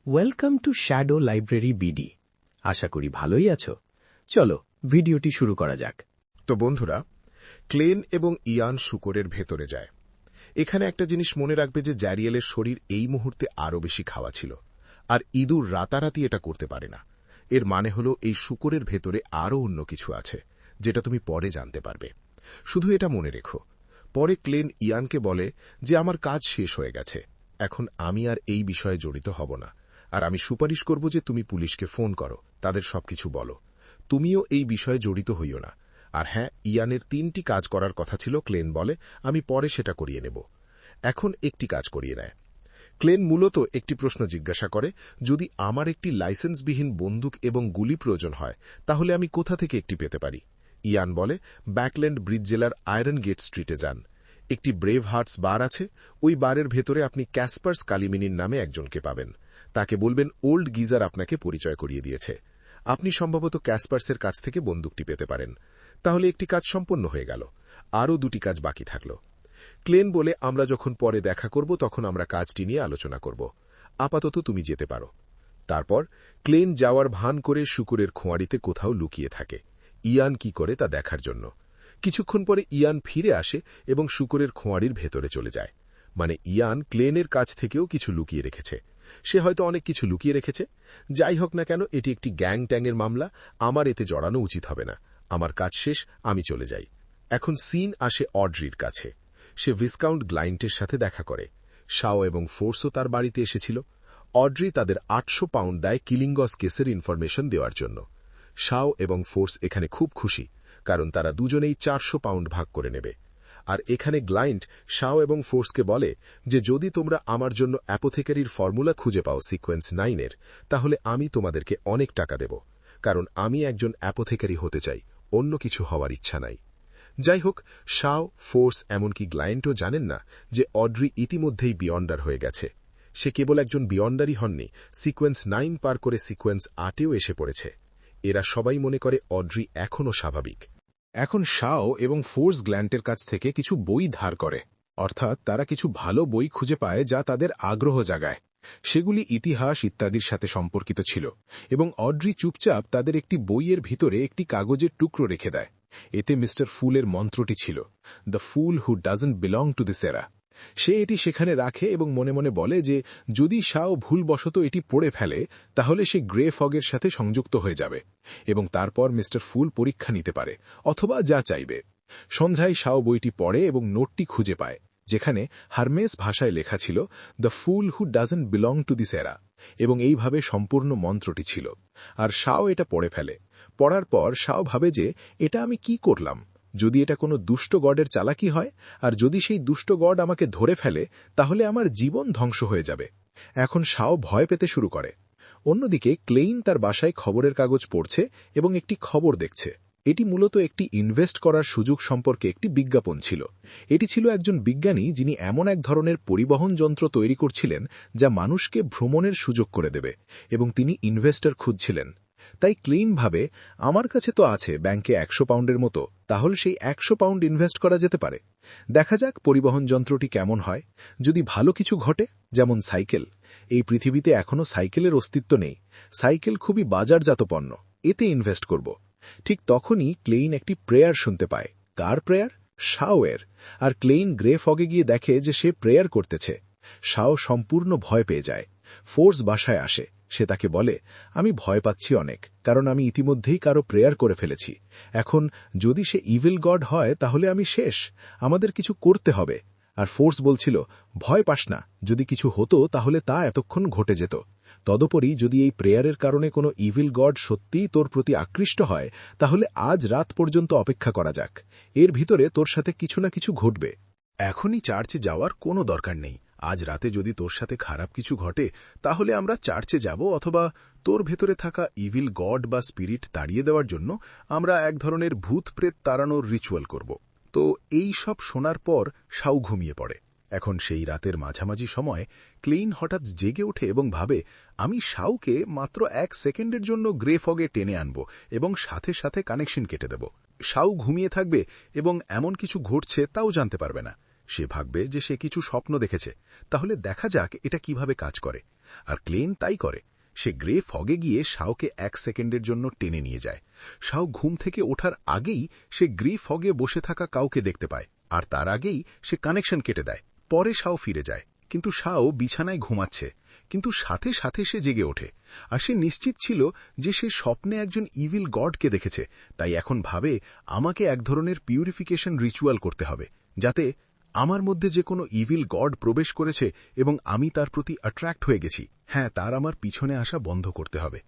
Welcome to shadow library BD. আশা করি ভালোই আছো। চলো ভিডিওটি শুরু করা যাক। তো বন্ধুরা, ক্লেন এবং ইয়ান শূকরের ভেতরে যায়। এখানে একটা জিনিস মনে রাখবে যে জ্যারিয়েলের শরীর এই মুহূর্তে আরও বেশি খাওয়া ছিল, আর ইঁদুর রাতারাতি এটা করতে পারে না। এর মানে হলো এই শূকরের ভেতরে আরও অন্য কিছু আছে, যেটা তুমি পরে জানতে পারবে। শুধু এটা মনে রেখো, পরে ক্লেন ইয়ানকে বলে যে আমার কাজ শেষ হয়ে গেছে, এখন আমি আর এই বিষয়ে জড়িত হব না, আর আমি সুপারিশ করব যে তুমি পুলিশকে ফোন করো, তাদের সবকিছু বলো। তুমিও এই বিষয়ে জড়িত হইও না। আর হ্যাঁ, ইয়ানের 3টি কাজ করার কথা ছিল। ক্লেন বলে আমি পরে সেটা করিয়ে নেব। এখন একটি কাজ করিয়ে নেয়। ক্লেন মূলত একটি প্রশ্ন জিজ্ঞাসা করে, যদি আমার একটি লাইসেন্সবিহীন বন্দুক এবং গুলি প্রয়োজন হয়, তাহলে আমি কোথা থেকে একটি পেতে পারি? ইয়ান বলে, ব্যাকল্যান্ড ব্রিজ জেলার আয়রন গেট স্ট্রিটে যান। একটি ব্রেভ হার্টস বার আছে, ওই বারের ভেতরে আপনি ক্যাসপার্স কালিমিনির নামে একজনকে পাবেন। তাকে বলবেন ওল্ড গিজার আপনাকে পরিচয় করিয়ে দিয়েছে। আপনি সম্ভবত ক্যাসপার্সের কাছ থেকে বন্দুকটি পেতে পারেন। তাহলে একটি কাজ সম্পন্ন হয়ে গেল, আরও 2টি কাজ বাকি থাকল। ক্লেন বলে, আমরা যখন পরে দেখা করব তখন আমরা কাজটি নিয়ে আলোচনা করব, আপাতত তুমি যেতে পারো। তারপর ক্লেন যাওয়ার ভান করে শূকরের খোঁয়াড়িতে কোথাও লুকিয়ে থাকে, ইয়ান কি করে তা দেখার জন্য। কিছুক্ষণ পরে ইয়ান ফিরে আসে এবং শূকরের খোঁয়াড়ির ভেতরে চলে যায়। মানে ইয়ান ক্লেনের কাছ থেকেও কিছু লুকিয়ে রেখেছে। সে হয়তো অনেক কিছু লুকিয়ে রেখেছে। যাই হোক না কেন, এটি একটি গ্যাং ট্যাংয়ের মামলা, আমার এতে জড়ানো উচিত হবে না। আমার কাজ শেষ, আমি চলে যাই। এখন সিন আসে অড্রির কাছে। সে ভিসকাউন্ট গ্লাইন্টের সাথে দেখা করে। শাও এবং ফোর্সও তার বাড়িতে এসেছিল। অড্রি তাদের 800 পাউন্ড দেয় কিলিংগস কেসের ইনফরমেশন দেওয়ার জন্য। শাও এবং ফোর্স এখানে খুব খুশি, কারণ তারা দুজনেই 400 পাউন্ড ভাগ করে নেবে। আর এখানে গ্লাইন্ট শাও এবং ফোর্সকে বলে যে যদি তোমরা আমার জন্য অ্যাপোথেকারির ফর্মুলা খুঁজে পাও সিকোয়েন্স 9-এর, তাহলে আমি তোমাদেরকে অনেক টাকা দেব, কারণ আমি একজন অ্যাপোথেকারি হতে চাই, অন্য কিছু হওয়ার ইচ্ছা নাই। যাই হোক, শাও, ফোর্স এমনকি গ্লাইন্টও জানেন না যে অড্রি ইতিমধ্যেই বিয়ন্ডার হয়ে গেছে। সে কেবল একজন বিয়ন্ডারই হননি, সিকোয়েন্স 9 পার করে সিকোয়েন্স 8-এও এসে পড়েছে। এরা সবাই মনে করে অড্রি এখনও স্বাভাবিক। এখন শাও এবং ফোর্স গ্ল্যান্টের কাছ থেকে কিছু বই ধার করে, অর্থাৎ তারা কিছু ভালো বই খুঁজে পায় যা তাদের আগ্রহ জাগায়। সেগুলি ইতিহাস ইত্যাদির সাথে সম্পর্কিত ছিল, এবং অড্রি চুপচাপ তাদের একটি বইয়ের ভিতরে একটি কাগজের টুকরো রেখে দেয়। এতে মিস্টার ফুলের মন্ত্রটি ছিল, the full who doesn't belong to this এরা। সে এটি সেখানে রাখে এবং মনে মনে বলে যে যদি শাও ভুলবশত এটি পড়ে ফেলে, তাহলে সে গ্রে ফগের সাথে সংযুক্ত হয়ে যাবে, এবং তারপর মিস্টার ফুল পরীক্ষা নিতে পারে অথবা যা চাইবে। সন্ধ্যায় শাও বইটি পড়ে এবং নোটটি খুঁজে পায়, যেখানে হারমেস ভাষায় লেখা ছিল, the full who doesn't belong to this এরা, এবং এইভাবে সম্পূর্ণ মন্ত্রটি ছিল। আর শাও এটা পড়ে ফেলে। পড়ার পর শাও ভাবে যে এটা আমি কি করলাম? যদি এটা কোনো দুষ্ট গডের চালাকি হয়, আর যদি সেই দুষ্ট গড আমাকে ধরে ফেলে, তাহলে আমার জীবন ধ্বংস হয়ে যাবে। এখন শাও ভয় পেতে শুরু করে। অন্যদিকে ক্লেইন তার বাসায় খবরের কাগজ পড়ছে এবং একটি খবর দেখছে। এটি মূলত একটি ইনভেস্ট করার সুযোগ সম্পর্কে একটি বিজ্ঞাপন ছিল। এটি ছিল একজন বিজ্ঞানী যিনি এমন এক ধরনের পরিবহন যন্ত্র তৈরি করছিলেন যা মানুষকে ভ্রমণের সুযোগ করে দেবে, এবং তিনি ইনভেস্টর খুঁজছিলেন। তাই ক্লেইন ভাবে, আমার কাছে তো আছে ব্যাংকে 100 পাউন্ডের মতো, তাহলে সেই 100 পাউন্ড ইনভেস্ট করা যেতে পারে। দেখা যাক পরিবহন যন্ত্রটি কেমন হয়। যদি ভালো কিছু ঘটে, যেমন সাইকেল, এই পৃথিবীতে এখনো সাইকেলের অস্তিত্ব নেই, সাইকেল খুবই বাজারজাত পণ্য, এতে ইনভেস্ট করব। ঠিক তখনই ক্লেইন একটি প্রেয়ার শুনতে পায়। কার প্রেয়ার? শাওয়ের। আর ক্লেইন গ্রে ফগে গিয়ে দেখে যে সে প্রেয়ার করতেছে। শাও সম্পূর্ণ ভয় পেয়ে যায়। ফোর্স বাসায় আসে। সে তাকে বলে, আমি ভয় পাচ্ছি অনেক, কারণ আমি ইতিমধ্যেই কারো প্রেয়ার করে ফেলেছি। এখন যদি সে ইভিল গড হয় তাহলে আমি শেষ, আমাদের কিছু করতে হবে। আর ফোর্স বলছিল, ভয় পাস না, যদি কিছু হতো তাহলে তা এতক্ষণ ঘটে যেত। তদুপরি যদি এই প্রেয়ারের কারণে কোনো ইভিল গড সত্যিই তোর প্রতি আকৃষ্ট হয়, তাহলে আজ রাত পর্যন্ত অপেক্ষা করা যাক। এর ভিতরে তোর সাথে কিছু না কিছু ঘটবে। এখনই চার্চে যাওয়ার কোনো দরকার নেই। আজ রাতে যদি তোর সাথে খারাপ কিছু ঘটে, তাহলে আমরা চার্চে যাব, অথবা তোর ভেতরে থাকা ইভিল গড বা স্পিরিট তাড়িয়ে দেওয়ার জন্য আমরা এক ধরনের ভূত প্রেত তাড়ানোর রিচুয়াল করব। তো এই সব শোনার পর শাও ঘুমিয়ে পড়ে। এখন সেই রাতের মাঝামাঝি সময় ক্লেইন হঠাৎ জেগে ওঠে এবং ভাবে, আমি শাওকে মাত্র 1 সেকেন্ডের জন্য গ্রে ফগে টেনে আনব এবং সাথে সাথে কানেকশন কেটে দেব। শাও ঘুমিয়ে থাকবে এবং এমন কিছু ঘটছে তাও জানতে পারবে না। সে ভাববে যে সে কিছু স্বপ্ন দেখেছে। তাহলে দেখা যাক এটা কিভাবে কাজ করে। আর ক্লেন তাই করে। সে গ্রে ফগে গিয়ে শাওকে 1 সেকেন্ডের জন্য টেনে নিয়ে যায়। শাও ঘুম থেকে ওঠার আগেই সে গ্রে ফগে বসে থাকা কাউকে দেখতে পায়, আর তার আগেই সে কানেকশন কেটে দেয়। পরে শাও ফিরে যায়, কিন্তু শাও বিছানায় ঘুমাচ্ছে, কিন্তু সাথে সাথে সে জেগে ওঠে। আর সে নিশ্চিত ছিল যে সে স্বপ্নে একজন ইভিল গডকে দেখেছে, তাই এখন ভাবে আমাকে এক ধরনের পিউরিফিকেশন রিচুয়াল করতে হবে, যাতে আমার মধ্যে যে কোনো ইভিল গড প্রবেশ করেছে এবং আমি তার প্রতি অ্যাট্রাক্ট হয়ে গেছি, হ্যাঁ, তার আমার পিছনে আসা বন্ধ করতে হবে।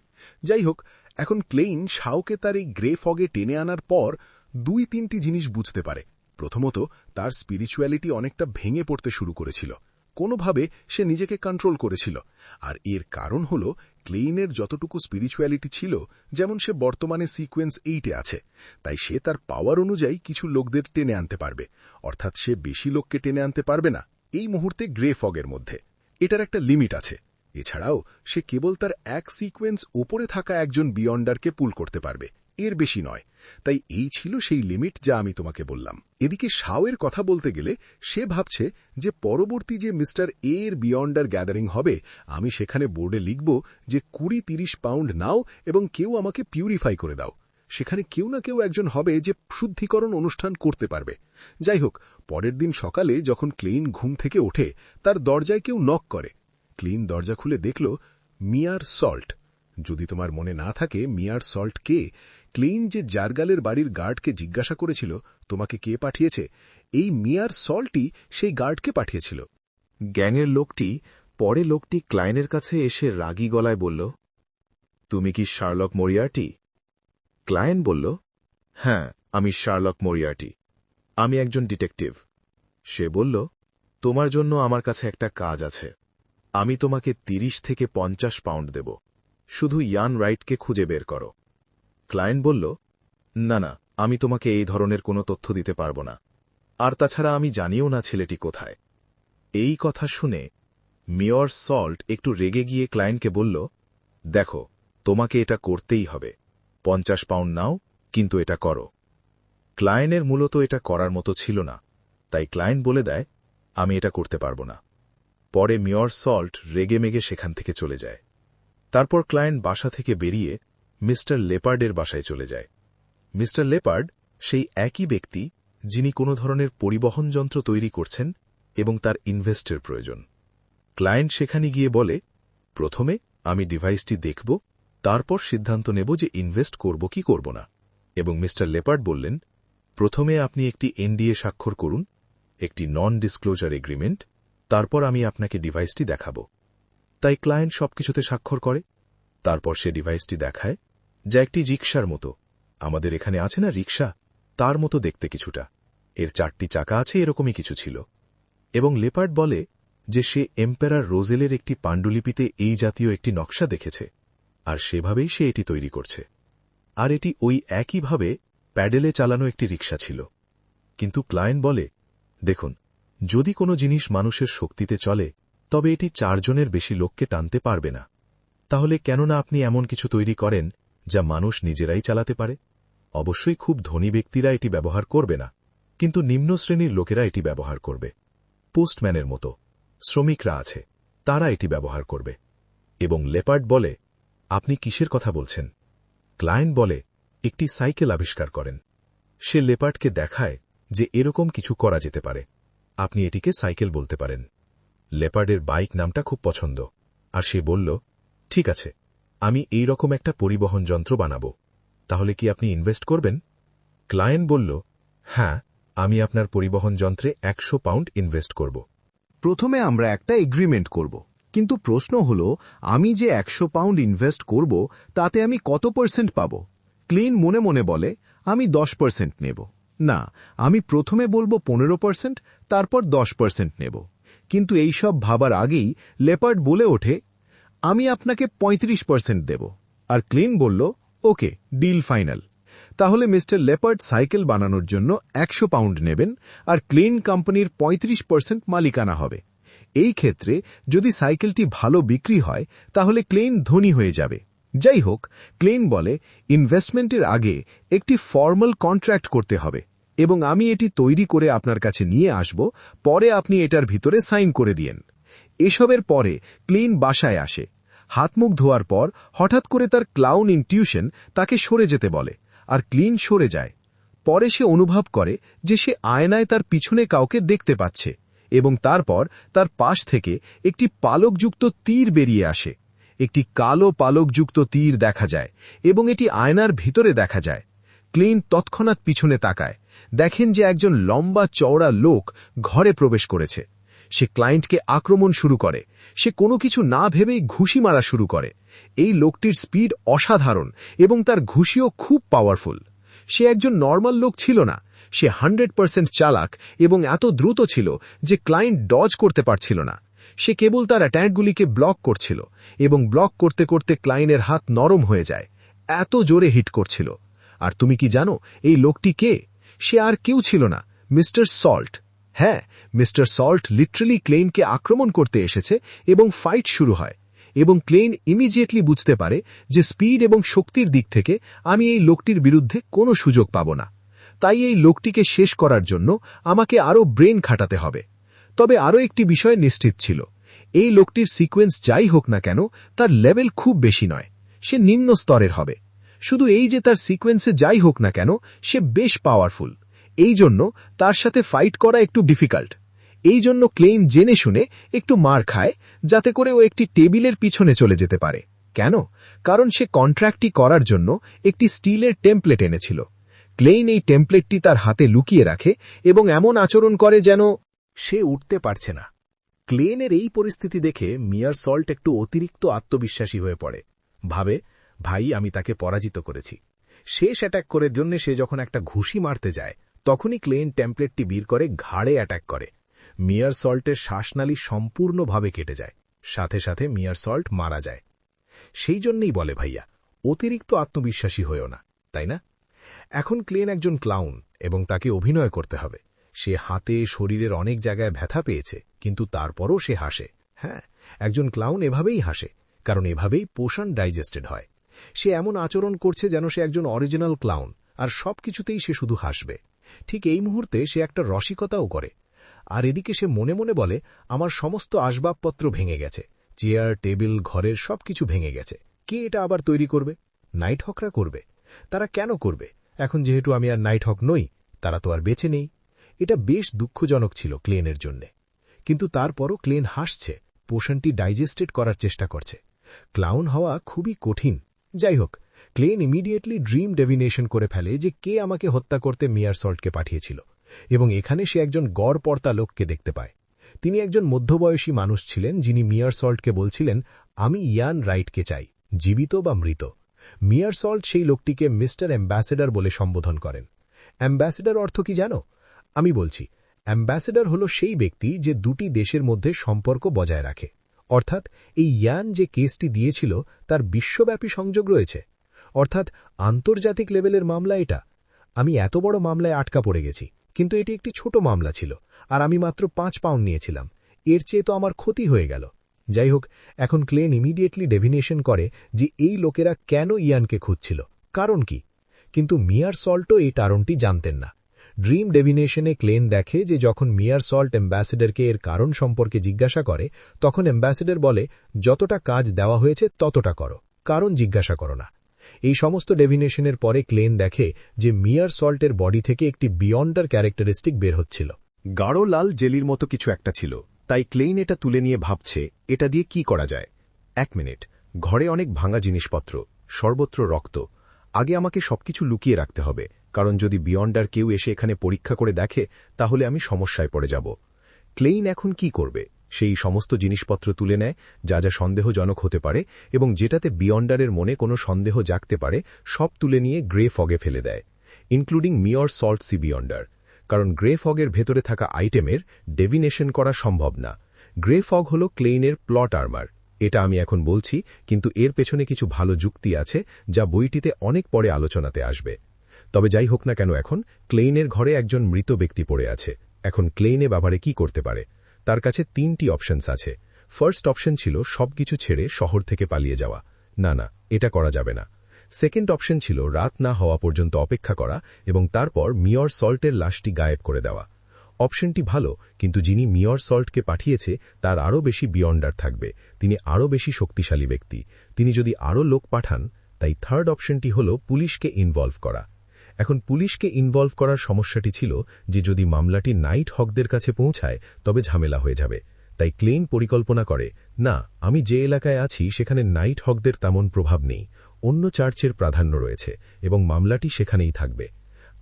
যাই হোক, এখন ক্লেইন শাওকে তার এই গ্রে ফগে টেনে আনার পর 2-3টি জিনিস বুঝতে পারে। প্রথমত, তার স্পিরিচুয়ালিটি অনেকটা ভেঙে পড়তে শুরু করেছিল। কোনোভাবে সে নিজেকে কন্ট্রোল করেছিল, আর এর কারণ হল ক্লেইনের যতটুকু স্পিরিচুয়ালিটি ছিল, যেমন সে বর্তমানে সিকোয়েন্স 8-এ আছে, তাই সে তার পাওয়ার অনুযায়ী কিছু লোকদের টেনে আনতে পারবে, অর্থাৎ সে বেশি লোককে টেনে আনতে পারবে না এই মুহূর্তে গ্রে ফগের মধ্যে। এটার একটা লিমিট আছে। এছাড়াও সে কেবল তার এক সিকোয়েন্স ওপরে থাকা একজন বিয়ন্ডারকে পুল করতে পারবে, এর বেশি নয়। তাই এই ছিল সেই লিমিট যা আমি তোমাকে বললাম। এদিকে শাওয়ের কথা বলতে গেলে সে ভাবছে যে পরবর্তী যে মিস্টার এর বিয়ন্ডার গ্যাদারিং হবে, আমি সেখানে বোর্ডে লিখব যে 20-30 পাউন্ড নাও এবং কেউ আমাকে পিউরিফাই করে দাও। সেখানে কেউ না কেউ একজন হবে যে শুদ্ধিকরণ অনুষ্ঠান করতে পারবে। যাই হোক, পরের দিন সকালে যখন ক্লেইন ঘুম থেকে ওঠে, তার দরজায় কেউ নক করে। ক্লেইন দরজা খুলে দেখল মিয়ার সল্ট। যদি তোমার মনে না থাকে মিয়ার সল্ট কে, ক্লেইন যে জার্গালের বাড়ির গার্ডকে জিজ্ঞাসা করেছিল তোমাকে কে পাঠিয়েছে, এই মিয়ার সল্টই সেই গার্ডকে পাঠিয়েছিল। গ্যাংয়ের লোকটি ক্লায়েন্টের কাছে এসে রাগী গলায় বলল, তুমি কি শার্লক মরিয়ার্টি? ক্লায়েন্ট বলল, হ্যাঁ, আমি শার্লক মরিয়ার্টি। আমি একজন ডিটেকটিভ। সে বলল, তোমার জন্য আমার কাছে একটা কাজ আছে। আমি তোমাকে 30 থেকে 50 পাউন্ড দেব। শুধু ইয়ান রাইটকে খুঁজে বের করো। ক্লায়েন্ট বলল, না না, আমি তোমাকে এই ধরনের কোনো তথ্য দিতে পারব না, আর তাছাড়া আমি জানিও না ছেলেটি কোথায়। এই কথা শুনে মেয়র সল্ট একটু রেগে গিয়ে ক্লায়েন্টকে বলল, দেখো, তোমাকে এটা করতেই হবে। 50 পাউন্ড নাও, কিন্তু এটা করো। ক্লায়েন্টের মূলত এটা করার মতো ছিল না, তাই ক্লায়েন্ট বলে দেয়, আমি এটা করতে পারব না। পরে মেয়র সল্ট রেগে মেগে সেখান থেকে চলে যায়। তারপর ক্লায়েন্ট বাসা থেকে বেরিয়ে মিস্টার লেপার্ডের বাসায় চলে যায়। মিস্টার লেপার্ড সেই একই ব্যক্তি যিনি কোনো ধরনের পরিবহন যন্ত্র তৈরি করছেন এবং তার ইনভেস্টের প্রয়োজন। ক্লায়েন্ট সেখানে গিয়ে বলে, প্রথমে আমি ডিভাইসটি দেখব, তারপর সিদ্ধান্ত নেব যে ইনভেস্ট করব কি করব না। এবং মিস্টার লেপার্ড বললেন, প্রথমে আপনি একটি এনডিএ স্বাক্ষর করুন, একটি নন ডিসক্লোজার এগ্রিমেন্ট, তারপর আমি আপনাকে ডিভাইসটি দেখাব। তাই ক্লায়েন্ট সবকিছুতে স্বাক্ষর করে। তারপর সে ডিভাইসটি দেখায়, যা একটি রিকশার মতো। আমাদের এখানে আছে না রিকশা, তার মতো দেখতে কিছুটা। এর 4টি চাকা আছে, এরকমই কিছু ছিল। এবং লেপার্ড বলে যে সে এম্পেরার রোজেলের একটি পাণ্ডুলিপিতে এই জাতীয় একটি নকশা দেখেছে, আর সেভাবেই সে এটি তৈরি করছে। আর এটি ওই একইভাবে প্যাডেলে চালানো একটি রিকশা ছিল। কিন্তু ক্লায়েন্ট বলে, দেখুন, যদি কোনো জিনিস মানুষের শক্তিতে চলে, তবে এটি 4 জনের বেশি লোককে টানতে পারবে না। তাহলে কেননা আপনি এমন কিছু তৈরি করেন যা মানুষ নিজেরাই চালাতে পারে? অবশ্যই খুব ধনী ব্যক্তিরা এটি ব্যবহার করবে না, কিন্তু নিম্ন শ্রেণীর লোকেরা এটি ব্যবহার করবে। পোস্টম্যানের মতো শ্রমিকরা আছে, তারা এটি ব্যবহার করবে। এবং লেপার্ড বলে, আপনি কিসের কথা বলছেন? ক্লায়েন্ট বলে, একটি সাইকেল আবিষ্কার করেন। সে লেপার্ডকে দেখায় যে এরকম কিছু করা যেতে পারে, আপনি এটিকে সাইকেল বলতে পারেন। লেপার্ডের বাইক নামটা খুব পছন্দ, আর সে বলল, ঠিক আছে, আমি এই রকম একটা পরিবহন যন্ত্র বানাব। তাহলে কি আপনি ইনভেস্ট করবেন? ক্লায়েন্ট বলল, হ্যাঁ, আমি আপনার পরিবহন যন্ত্রে 100 পাউন্ড ইনভেস্ট করব। প্রথমে আমরা একটা এগ্রিমেন্ট করব, কিন্তু প্রশ্ন হল, আমি যে 100 পাউন্ড ইনভেস্ট করব তাতে আমি কত % পাব? ক্লিন মনে মনে বলে, আমি 10% নেব। না, আমি প্রথমে বলবো 15%, তারপর 10% নেব। কিন্তু এই সব ভাবার আগেই লেপার্ড বলে ওঠে, আমি আপনাকে 35% দেব। আর ক্লিন বলল, ওকে, ডিল ফাইনাল। তাহলে মিস্টার লেপার্ড সাইকেল বানানোর জন্য 100 পাউন্ড নেবেন, আর ক্লিন কোম্পানির 35% মালিকানা হবে। এই ক্ষেত্রে যদি সাইকেলটি ভালো বিক্রি হয়, তাহলে ক্লেইন ধনী হয়ে যাবে। যাই হোক, ক্লেইন বলে, ইনভেস্টমেন্টের আগে একটি ফর্মাল কন্ট্রাক্ট করতে হবে, এবং আমি এটি তৈরি করে আপনার কাছে নিয়ে আসব, পরে আপনি এটার ভিতরে সাইন করে দিয়েন। এসবের পরে ক্লেন বাসায় আসে। হাতমুখ ধোয়ার পর হঠাৎ করে তার ক্লাউন ইনটিউশন তাকে সরে যেতে বলে, আর ক্লিন সরে যায়। পরে সে অনুভব করে যে সে আয়নায় তার পিছনে কাউকে দেখতে পাচ্ছে, এবং তারপর তার পাশ থেকে একটি পালকযুক্ত তীর বেরিয়ে আসে। একটি কালো পালকযুক্ত তীর দেখা যায় এবং এটি আয়নার ভিতরে দেখা যায়। ক্লিন তৎক্ষণাৎ পিছনে তাকায়, দেখেন যে একজন লম্বা চওড়া লোক ঘরে প্রবেশ করেছে। সে ক্লায়েন্টকে আক্রমণ শুরু করে। সে কোনো কিছু না ভেবেই ঘুষি মারা শুরু করে। এই লোকটির স্পিড অসাধারণ এবং তার ঘুষিও খুব পাওয়ারফুল। সে একজন নর্মাল লোক ছিল না, সে 100% চালাক এবং এত দ্রুত ছিল যে ক্লায়েন্ট ডজ করতে পারছিল না। সে কেবল তার অ্যাটাকগুলিকে ব্লক করছিল এবং ব্লক করতে করতে ক্লায়েন্টের হাত নরম হয়ে যায়, এত জোরে হিট করছিল। আর তুমি কি জানো এই লোকটি কে? সে আর কেউ ছিল না, মিস্টার সল্ট। হ্যাঁ, মিস্টার সল্ট লিটারালি ক্লেইনকে আক্রমণ করতে এসেছে এবং ফাইট শুরু হয়। এবং ক্লেইন ইমিডিয়েটলি বুঝতে পারে যে স্পিড এবং শক্তির দিক থেকে আমি এই লোকটির বিরুদ্ধে কোনো সুযোগ পাব না। তাই এই লোকটিকে শেষ করার জন্য আমাকে আরও ব্রেন খাটাতে হবে। তবে আরও একটি বিষয় নিশ্চিত ছিল, এই লোকটির সিকোয়েন্স যাই হোক না কেন তার লেভেল খুব বেশি নয়, সে নিম্ন স্তরের হবে। শুধু এই যে তার সিকোয়েন্সে যাই হোক না কেন সে বেশ পাওয়ারফুল, এই জন্য তার সাথে ফাইট করা একটু ডিফিকাল্ট। এই জন্য ক্লেইন জেনে শুনে একটু মার খায়, যাতে করে ও একটি টেবিলের পিছনে চলে যেতে পারে। কেন? কারণ সে কন্ট্রাক্টটি করার জন্য একটি স্টিলের টেমপ্লেট এনেছিল। ক্লেইন এই টেমপ্লেটটি তার হাতে লুকিয়ে রাখে এবং এমন আচরণ করে যেন সে উঠতে পারছে না। ক্লেনের এই পরিস্থিতি দেখে মিয়ার সল্ট একটু অতিরিক্ত আত্মবিশ্বাসী হয়ে পড়ে। ভাবে, ভাই আমি তাকে পরাজিত করেছি। শেষ অ্যাটাক করার জন্য সে যখন একটা ঘুষি মারতে যায়, তখনই ক্লেন টেমপ্লেটটি বের করে ঘাড়ে অ্যাটাক করে। মিয়ার সল্টের শ্বাসনালী সম্পূর্ণভাবে কেটে যায়, সাথে সাথে মিয়ার সল্ট মারা যায়। সেই জন্যই বলে ভাইয়া, অতিরিক্ত আত্মবিশ্বাসী হয়েও না, তাই না? এখন ক্লেন একজন ক্লাউন এবং তাকে অভিনয় করতে হবে। সে হাতে শরীরের অনেক জায়গায় ব্যথা পেয়েছে, কিন্তু তারপরও সে হাসে। হ্যাঁ, একজন ক্লাউন এভাবেই হাসে, কারণ এভাবেই পোষণ ডাইজেস্টেড হয়। সে এমন আচরণ করছে যেন সে একজন অরিজিনাল ক্লাউন, আর সবকিছুতেই সে শুধু হাসবে। ঠিক এই মুহূর্তে সে একটা রসিকতাও করে। আর এদিকে সে মনে মনে বলে, আমার সমস্ত আসবাবপত্র ভেঙে গেছে, চেয়ার টেবিল ঘরের সবকিছু ভেঙে গেছে। কে এটা আবার তৈরি করবে? নাইট হকরা করবে। তারা কেন করবে? এখন যেহেতু আমি আর নাইট হক নই, তারা তো আর বেঁচে নেই। এটা বেশ দুঃখজনক ছিল ক্লেনের জন্যে। কিন্তু তারপরও ক্লেন হাসছে, পোষণটি ডাইজেস্টেড করার চেষ্টা করছে। ক্লাউন হওয়া খুবই কঠিন। যাই হোক, ক্লেন ইমিডিয়েটলি ড্রিম ডেভিনেশন করে ফেলে যে কে আমাকে হত্যা করতে মিয়ার সল্টকে পাঠিয়েছিল, এবং এখানে সে একজন গড়পড়তা লোককে দেখতে পায়। তিনি একজন মধ্যবয়সী মানুষ ছিলেন, যিনি মিয়ার সল্টকে বলছিলেন, আমি ইয়ান রাইটকে চাই, জীবিত বা মৃত। মিয়ার সল্ট সেই লোকটিকে মিস্টার অ্যাম্বাসেডর বলে সম্বোধন করেন। অ্যাম্বাসেডর অর্থ কি জানো? আমি বলছি, অ্যাম্বাসেডর হল সেই ব্যক্তি যে দুটি দেশের মধ্যে সম্পর্ক বজায় রাখে। অর্থাৎ এই ইয়ান যে কেসটি দিয়েছিল তার বিশ্বব্যাপী সংযোগ রয়েছে, অর্থাৎ আন্তর্জাতিক লেভেলের মামলা এটা। আমি এত বড় মামলায় আটকা পড়ে গেছি, কিন্তু এটি একটি ছোট মামলা ছিল, আর আমি মাত্র 5 পাউন্ড নিয়েছিলাম। এর চেয়ে তো আমার ক্ষতি হয়ে গেল। যাই হোক, এখন ক্লেন ইমিডিয়েটলি ডেভিনেশন করে যে এই লোকেরা কেন ইয়ানকে খুঁজছিল, কারণ কি। কিন্তু মিয়ার সল্টও এই কারণটি জানতেন না। ড্রিম ডেভিনেশনে ক্লেন দেখে যে যখন মিয়ার সল্ট অ্যাম্বাসেডরকে এর কারণ সম্পর্কে জিজ্ঞাসা করে, তখন অ্যাম্বাসেডর বলে, যতটা কাজ দেওয়া হয়েছে ততটা করো, কারণ জিজ্ঞাসা করো না। এই সমস্ত ডেভিনেশনের পরে ক্লেন দেখে যে মিয়ার সল্টের বডি থেকে একটি বিয়ন্ডার ক্যারেক্টারিস্টিক বের হচ্ছিল। গাঢ় লাল জেলির মতো কিছু একটা ছিল, তাই ক্লেইন এটা তুলে নিয়ে ভাবছে এটা দিয়ে কি করা যায়। 1 মিনিট, ঘরে অনেক ভাঙা জিনিসপত্র, সর্বত্র রক্ত। আগে আমাকে সবকিছু লুকিয়ে রাখতে হবে, কারণ যদি বিয়ন্ডার কেউ এসে এখানে পরীক্ষা করে দেখে তাহলে আমি সমস্যায় পড়ে যাব। ক্লেইন এখন কি করবে? সেই সমস্ত জিনিসপত্র তুলে নেয় যা যা সন্দেহজনক হতে পারে এবং যেটাতে বিয়ন্ডারের মনে কোনো সন্দেহ জাগতে পারে, সব তুলে নিয়ে গ্রে ফগে ফেলে দেয়, ইনক্লুডিং মিয়র সল্ট সি বিয়ন্ডার। কারণ গ্রে ফগের ভেতরে থাকা আইটেমের ডেভিনেশন করা সম্ভব না। গ্রে ফগ হল ক্লেইনের প্লট আর্মার। এটা আমি এখন বলছি, কিন্তু এর পেছনে কিছু ভালো যুক্তি আছে যা বইটিতে অনেক পরে আলোচনাতে আসবে। তবে যাই হোক না কেন, এখন ক্লেইনের ঘরে একজন মৃত ব্যক্তি পড়ে আছে। এখন ক্লেইনে ব্যাপারে কি করতে পারে? তার কাছে 3টি অপশনস আছে। ফার্স্ট অপশন ছিল সবকিছু ছেড়ে শহর থেকে পালিয়ে যাওয়া। না, এটা করা যাবে না। সেকেন্ড অপশন ছিল রাত না হওয়া পর্যন্ত অপেক্ষা করা এবং তারপর মিয়র সল্টের লাশটি গায়েব করে দেওয়া। অপশনটি ভালো, কিন্তু যিনি মেয়র সল্টকে পাঠিয়েছে তার আরও বেশি বিয়ন্ডার থাকবে, তিনি আরও বেশি শক্তিশালী ব্যক্তি, তিনি যদি আরও লোক পাঠান। তাই থার্ড অপশনটি হল পুলিশকে ইনভলভ করা। এখন পুলিশকে ইনভলভ করার সমস্যাটি ছিল যে যদি মামলাটি নাইট হকদের কাছে পৌঁছায় তবে ঝামেলা হয়ে যাবে। তাই ক্লেইন পরিকল্পনা করে, না, আমি যে এলাকায় আছি সেখানে নাইট হকদের তেমন প্রভাব নেই, অন্য চার্চের প্রাধান্য রয়েছে এবং মামলাটি সেখানেই থাকবে।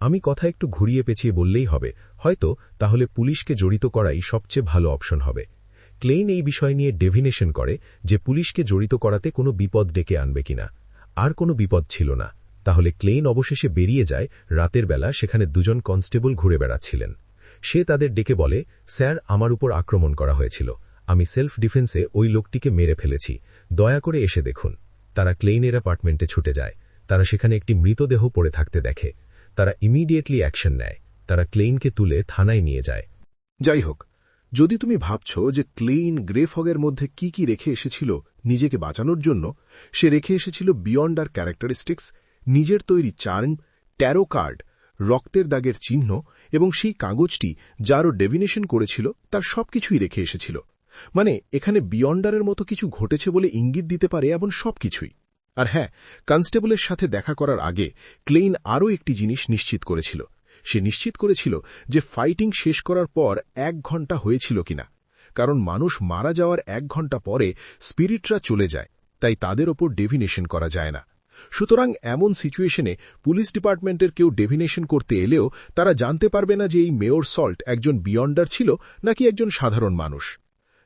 আমি কথা একটু ঘুরিয়ে পেঁচিয়ে বললেই হবে, হয়তো তাহলে পুলিশকে জড়িত করাই সবচেয়ে ভালো অপশন হবে। ক্লেইন এই বিষয় নিয়ে ডেভিনেশন করে যে পুলিশকে জড়িত করাতে কোনো বিপদ ডেকে আনবে কিনা। আর কোনো বিপদ ছিল না। তাহলে ক্লেইন অবশেষে বেরিয়ে যায়। রাতের বেলা সেখানে দুজন কনস্টেবল ঘুরে বেড়াচ্ছিলেন। সে তাদের ডেকে বলে, স্যার, আমার উপর আক্রমণ করা হয়েছিল, আমি সেলফ ডিফেন্সে ওই লোকটিকে মেরে ফেলেছি, দয়া করে এসে দেখুন। তারা ক্লেইনের অ্যাপার্টমেন্টে ছুটে যায়। তারা সেখানে একটি মৃতদেহ পড়ে থাকতে দেখে। তারা ইমিডিয়েটলি অ্যাকশন নেয়। তারা ক্লেইনকে তুলে থানায় নিয়ে যায়। যাই হোক, যদি তুমি ভাবছ যে ক্লেইন গ্রে ফগের মধ্যে কি কি রেখে এসেছিল নিজেকে বাঁচানোর জন্য, সে রেখে এসেছিল বিয়ন্ড আর ক্যারেক্টারিস্টিক্স, নিজের তৈরি চার্ম, ট্যারো কার্ড, রক্তের দাগের চিহ্ন এবং সেই কাগজটি যারও ডেভিনেশন করেছিল তার সবকিছুই রেখে এসেছিল। মানে এখানে বিয়ন্ডারের মতো কিছু ঘটেছে বলে ইঙ্গিত দিতে পারে এমন সবকিছুই। আর হ্যাঁ, কনস্টেবলের সাথে দেখা করার আগে ক্লেইন আরও একটি জিনিস নিশ্চিত করেছিল। সে নিশ্চিত করেছিল যে ফাইটিং শেষ করার পর 1 ঘণ্টা হয়েছিল কিনা, কারণ মানুষ মারা যাওয়ার 1 ঘণ্টা পরে স্পিরিটরা চলে যায়, তাই তাদের ওপর ডেভিনেশন করা যায় না। সুতরাং এমন সিচুয়েশনে পুলিশ ডিপার্টমেন্টের কেউ ডেভিনেশন করতে এলেও তারা জানতে পারবে না যে এই মেয়র সল্ট একজন বিয়ন্ডার ছিল নাকি একজন সাধারণ মানুষ।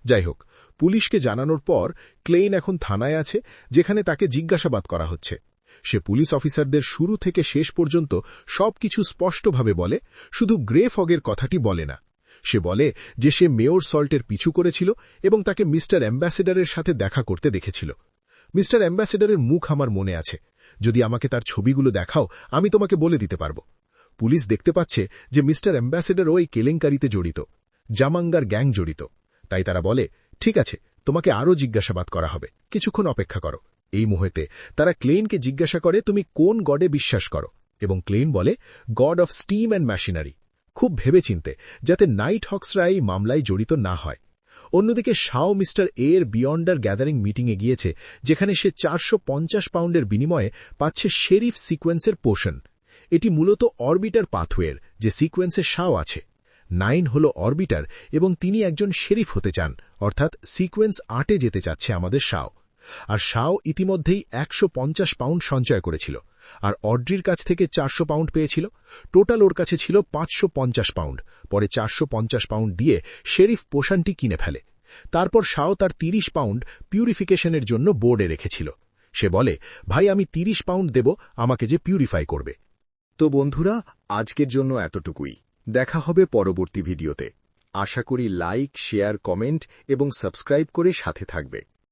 যাই হোক, পুলিশকে জানানোর পর ক্লেইন এখন থানায় আছে, যেখানে তাকে জিজ্ঞাসাবাদ করা হচ্ছে। সে পুলিশ অফিসারদের শুরু থেকে শেষ পর্যন্ত সবকিছু স্পষ্টভাবে বলে, শুধু গ্রে ফগের কথাটি বলে না। সে বলে যে সে মেয়র সল্টের পিছু করেছিল এবং তাকে মিস্টার অ্যাম্বাসেডারের সাথে দেখা করতে দেখেছিল। মিস্টার অ্যাম্বাসেডারের মুখ আমার মনে আছে, যদি আমাকে তার ছবিগুলো দেখাও আমি তোমাকে বলে দিতে পারব। পুলিশ দেখতে পাচ্ছে যে মিস্টার অ্যাম্বাসেডারও এই কেলেঙ্কারিতে জড়িত, জামাঙ্গার গ্যাং জড়িত। তাই তারা বলে, ঠিক আছে, তোমাকে আরও জিজ্ঞাসাবাদ করা হবে, কিছুক্ষণ অপেক্ষা করো। এই মুহূর্তে তারা ক্লেইনকে জিজ্ঞাসা করে, তুমি কোন গডে বিশ্বাস করো? এবং ক্লেইন বলে, গড অফ স্টিম অ্যান্ড ম্যাশিনারি, খুব ভেবেচিন্তে, যাতে নাইট হক্সরা এই মামলায় জড়িত না হয়। অন্যদিকে শাও মিস্টার এর বিয়ন্ডার গ্যাদারিং মিটিংয়ে গিয়েছে, যেখানে সে 450 পাউন্ডের বিনিময়ে পাচ্ছে শেরিফ সিকোয়েন্সের পোষণ। এটি মূলত অরবিটার পাথওয়ের, যে সিকোয়েন্সে শাও আছে। 9 হল অরবিটার এবং তিনি একজন শেরিফ হতে চান, অর্থাৎ সিকোয়েন্স 8-এ যেতে চাচ্ছে আমাদের শাও। আর শাও ইতিমধ্যেই 150 পাউন্ড সঞ্চয় করেছিল, আর অড্রির কাছ থেকে 400 পাউন্ড পেয়েছিল। টোটাল ওর কাছে ছিল 550 পাউন্ড। পরে 450 পাউন্ড দিয়ে শেরিফ পোষণটি কিনে ফেলে। তারপর শাও তার 30 পাউন্ড পিউরিফিকেশনের জন্য বোর্ডে রেখেছিল। সে বলে, ভাই, আমি 30 পাউন্ড দেব আমাকে যে পিউরিফাই করবে। তো বন্ধুরা, আজকের জন্য এতটুকুই। দেখা হবে পরবর্তী ভিডিওতে। আশা করি লাইক, শেয়ার, কমেন্ট এবং সাবস্ক্রাইব করে সাথে থাকবে।